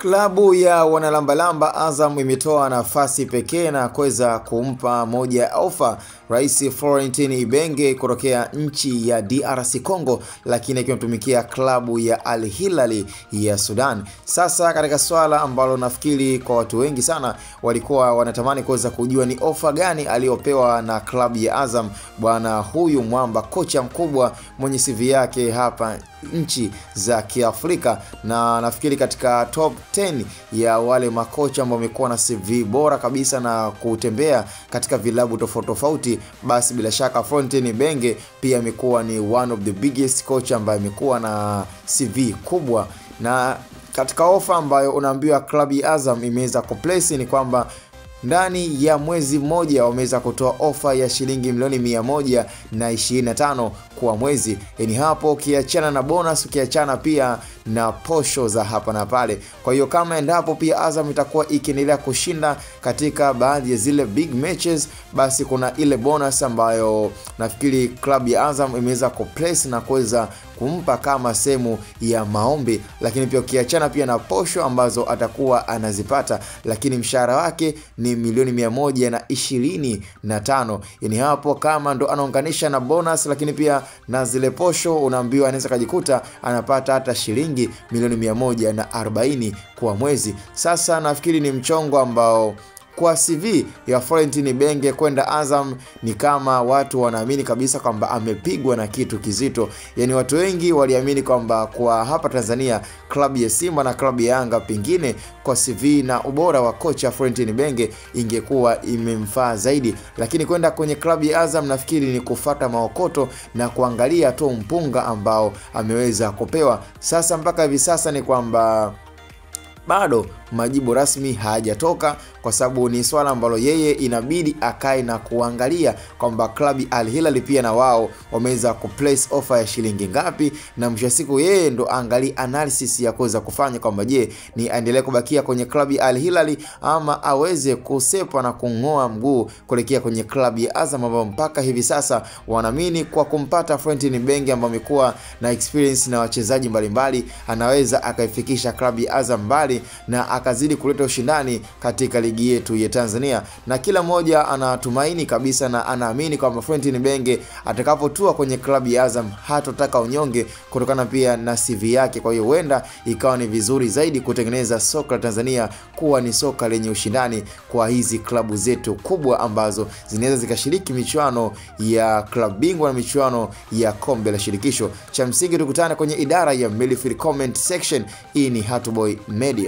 Klabu ya wanalambalamba Azam imetoa nafasi pekee na kuweza kumpa moja ofa Rais Florentine Ibenge kutokea nchi ya DRC Congo, lakini akimtumikia klabu ya Al Hilal ya Sudan. Sasa katika swala ambalo nafikiri kwa watu wengi sana walikuwa wanatamani kuweza kujua ni ofa gani aliyopewa na klabu ya Azam, bwana huyu mwamba, kocha mkubwa mwenye CV yake hapa nchi za Kiafrika, na nafikiri katika top 10 ya wale makocha ambao wamekuwa na CV bora kabisa na kutembea katika vilabu tofauti tofauti, basi bila shaka Florentine Ibenge pia amekuwa ni one of the biggest coach ambaye amekuwa na CV kubwa. Na katika ofa ambayo unaambiwa klabu ya Azam imeweza kuplace ni kwamba ndani ya mwezi mmoja wameweza kutoa ofa ya shilingi milioni 125 kwa mwezi. Yani hapo ukiachana na bonus, ukiachana pia na posho za hapa na pale. Kwa hiyo kama endapo pia Azam itakuwa ikiendelea kushinda katika baadhi ya zile big matches, basi kuna ile bonus ambayo nafikiri klabu ya Azam imeweza kuplace na kuweza kumpa kama sehemu ya maombi. Lakini pia ukiachana pia na posho ambazo atakuwa anazipata, lakini mshahara wake ni milioni 125. Yani hapo kama ndo anaunganisha na bonus lakini pia na zile posho, unaambiwa anaweza kujikuta anapata hata shilingi milioni 140 kwa mwezi. Sasa nafikiri ni mchongo ambao kwa CV ya Florentine Ibenge kwenda Azam ni kama watu wanaamini kabisa kwamba amepigwa na kitu kizito. Yani watu wengi waliamini kwamba kwa hapa Tanzania klabu ya Simba na klabu ya Yanga pengine kwa CV na ubora wa kocha Florentine Ibenge ingekuwa imemfaa zaidi, lakini kwenda kwenye klabu ya Azam nafikiri ni kufuata maokoto na kuangalia tu mpunga ambao ameweza kupewa. Sasa mpaka hivi sasa ni kwamba bado majibu rasmi hayajatoka, kwa sababu ni swala ambalo yeye inabidi akae na kuangalia kwamba klabu Al Hilal pia na wao wameweza kuplace offer ya shilingi ngapi, na mwisho siku yeye ndo angalia analysis ya kuweza kufanya kwamba je, ni aendelee kubakia kwenye klabu Al Hilal ama aweze kusepa na kungoa mguu kuelekea kwenye klabu ya Azam, ambao mpaka hivi sasa wanaamini kwa kumpata Florentine Ibenge ambaye amekuwa na experience na wachezaji mbalimbali anaweza akaifikisha klabu ya Azam mbali na akazidi kuleta ushindani katika ligi yetu ya Tanzania. Na kila mmoja anatumaini kabisa na anaamini kwamba Florentine Ibenge atakapotua kwenye klabu ya Azam hatotaka unyonge kutokana pia na CV yake. Kwa hiyo huenda ikawa ni vizuri zaidi kutengeneza soka la Tanzania kuwa ni soka lenye ushindani kwa hizi klabu zetu kubwa ambazo zinaweza zikashiriki michuano ya klabu bingwa na michuano ya kombe la shirikisho. Cha msingi tukutane kwenye idara ya midfield comment section. Hii ni Hatuboy Media.